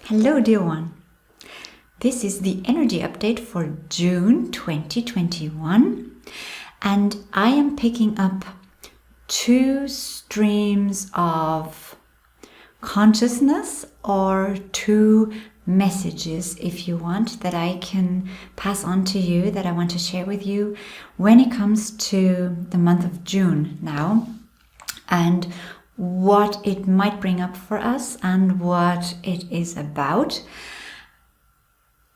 Hello, dear one. This is the energy update for June 2021, and I am picking up two streams of consciousness or two messages, if you want, that I can pass on to you, that I want to share with you when it comes to the month of June now, and what it might bring up for us and what it is about.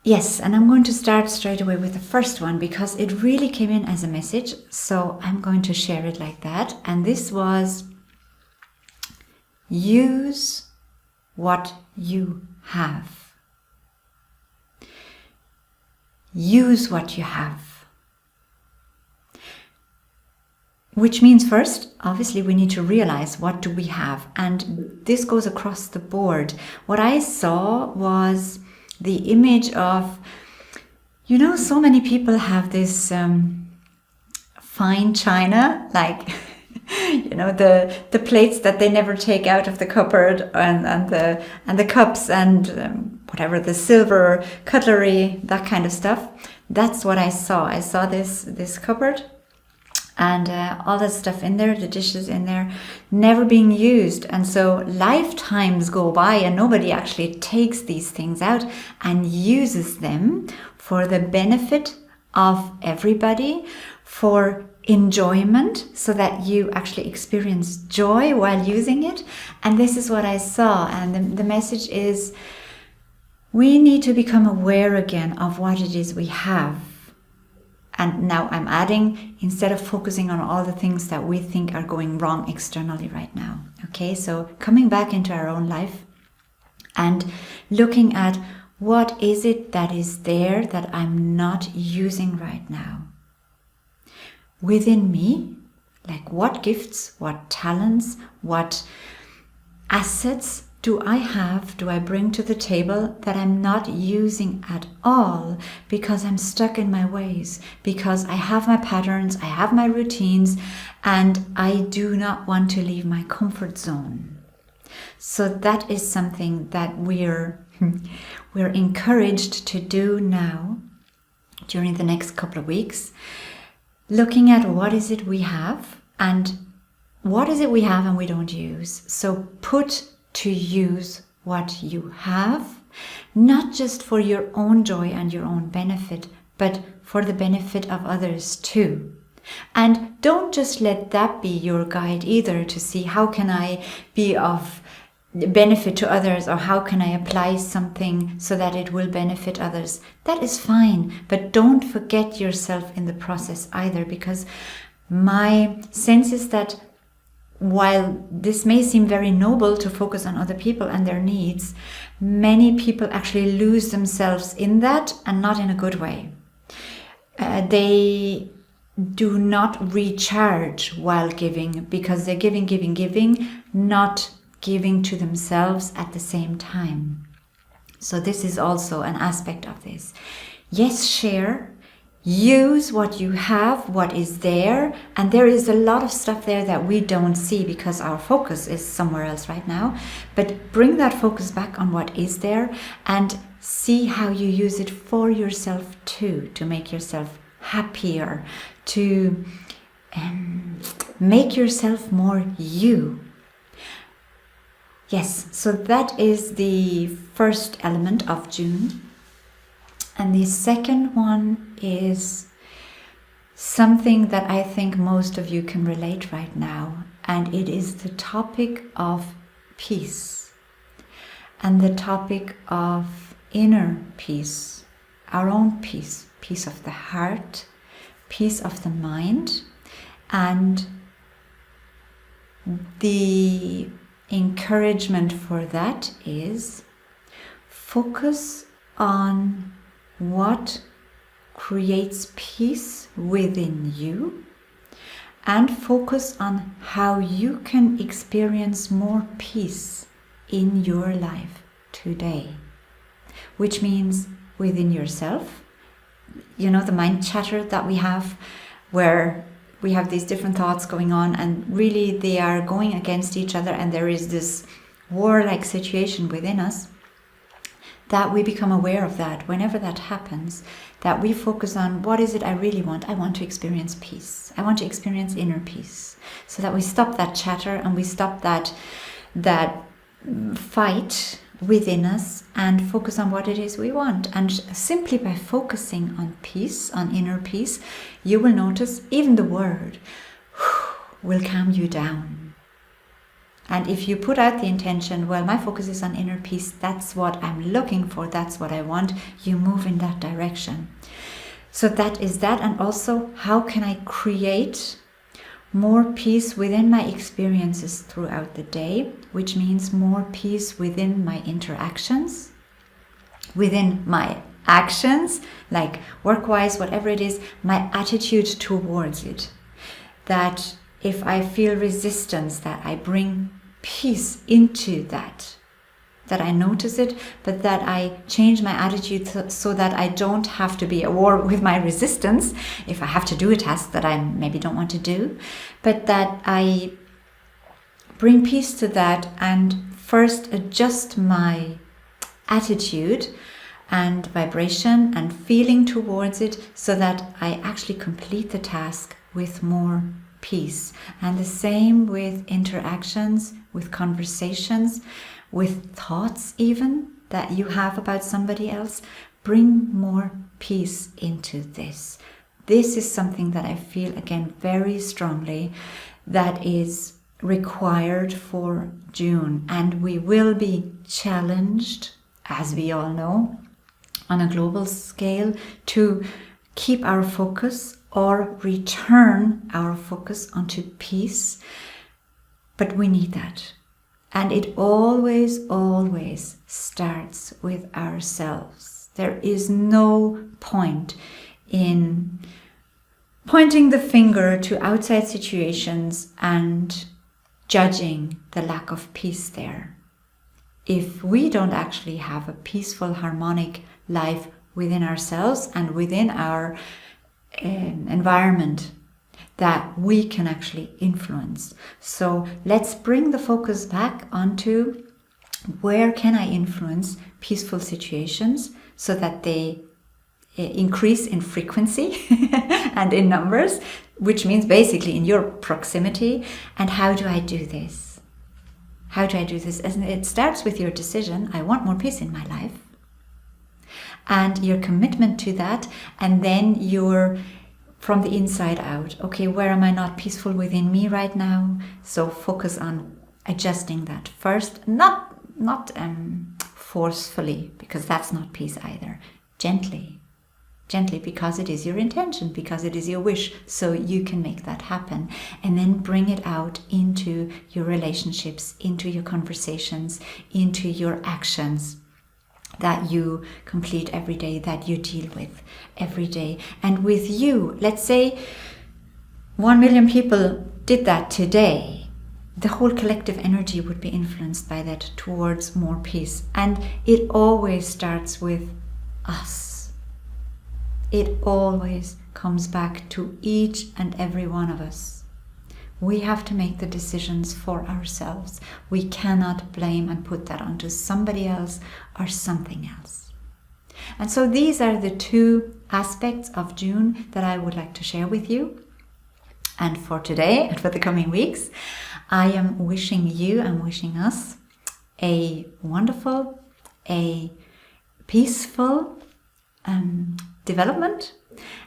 Yes, and I'm going to start straight away with the first one because it really came in as a message, so I'm going to share it like that. And this was: use what you have. Use what you have. Which means first, obviously, we need to realize what do we have. And this goes across the board. What I saw was the image of, so many people have this fine china, like, the plates that they never take out of the cupboard, and the cups and whatever, the silver cutlery, that kind of stuff. That's what I saw. I saw this cupboard. And all that stuff in there, the dishes in there, never being used. And so lifetimes go by and nobody actually takes these things out and uses them for the benefit of everybody, for enjoyment, so that you actually experience joy while using it. And this is what I saw. And the message is, we need to become aware again of what it is we have. And now I'm adding, instead of focusing on all the things that we think are going wrong externally right now. Okay, so coming back into our own life and looking at what is it that is there that I'm not using right now. Within me, like what gifts, what talents, what assets do I bring to the table that I'm not using at all because I'm stuck in my ways, because I have my patterns, I have my routines, and I do not want to leave my comfort zone. So that is something that we're encouraged to do now during the next couple of weeks, looking at what is it we have and what is it we have and we don't use. So put to use what you have, not just for your own joy and your own benefit, but for the benefit of others too. And don't just let that be your guide either, to see how can I be of benefit to others, or how can I apply something so that it will benefit others. That is fine, but don't forget yourself in the process either, because my sense is that while this may seem very noble to focus on other people and their needs, many people actually lose themselves in that, and not in a good way. They do not recharge while giving, because they're giving, not giving to themselves at the same time. So this is also an aspect of this. Yes, share. Use what you have, what is there, and there is a lot of stuff there that we don't see because our focus is somewhere else right now. But bring that focus back on what is there and see how you use it for yourself too, to make yourself happier, to make yourself more you. Yes, so that is the first element of June. And the second one is something that I think most of you can relate right now. And it is the topic of peace. And the topic of inner peace. Our own peace. Peace of the heart. Peace of the mind. And the encouragement for that is focus on what creates peace within you, and focus on how you can experience more peace in your life today. Which means within yourself, the mind chatter that we have, where we have these different thoughts going on and really they are going against each other, and there is this war-like situation within us. that we become aware of that whenever that happens, that we focus on what is it I really want. I want to experience peace. I want to experience inner peace. So that we stop that chatter and we stop that fight within us and focus on what it is we want. And simply by focusing on peace, on inner peace, you will notice even the word will calm you down. And if you put out the intention, well, my focus is on inner peace, that's what I'm looking for, that's what I want, you move in that direction. So that is that. And also, how can I create more peace within my experiences throughout the day, which means more peace within my interactions, within my actions, like work-wise, whatever it is, my attitude towards it. That if I feel resistance, that I bring peace into that I notice it, but that I change my attitude so that I don't have to be at war with my resistance if I have to do a task that I maybe don't want to do, but that I bring peace to that and first adjust my attitude and vibration and feeling towards it so that I actually complete the task with more peace. And the same with interactions, with conversations, with thoughts even that you have about somebody else. Bring more peace into this. This is something that I feel, again, very strongly that is required for June. And we will be challenged, as we all know, on a global scale to keep our focus or return our focus onto peace. But we need that. And it always, always starts with ourselves. There is no point in pointing the finger to outside situations and judging the lack of peace there. If we don't actually have a peaceful, harmonic life within ourselves and within our environment that we can actually influence. So let's bring the focus back onto where can I influence peaceful situations so that they increase in frequency and in numbers, which means basically in your proximity. And how do I do this? How do I do this? And it starts with your decision. I want more peace in my life. And your commitment to that. And then you're from the inside out. Okay, where am I not peaceful within me right now? So focus on adjusting that first. Not forcefully, because that's not peace either. Gently, because it is your intention, because it is your wish, so you can make that happen. And then bring it out into your relationships, into your conversations, into your actions that you complete every day, that you deal with every day. And with you, let's say 1 million people did that today, the whole collective energy would be influenced by that towards more peace. And it always starts with us. It always comes back to each and every one of us. We have to make the decisions for ourselves. We cannot blame and put that onto somebody else or something else. And so these are the two aspects of June that I would like to share with you. And for today and for the coming weeks, I am wishing you and wishing us a wonderful, a peaceful development.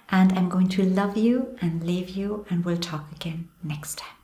And I'm going to love you and leave you, and we'll talk again next time.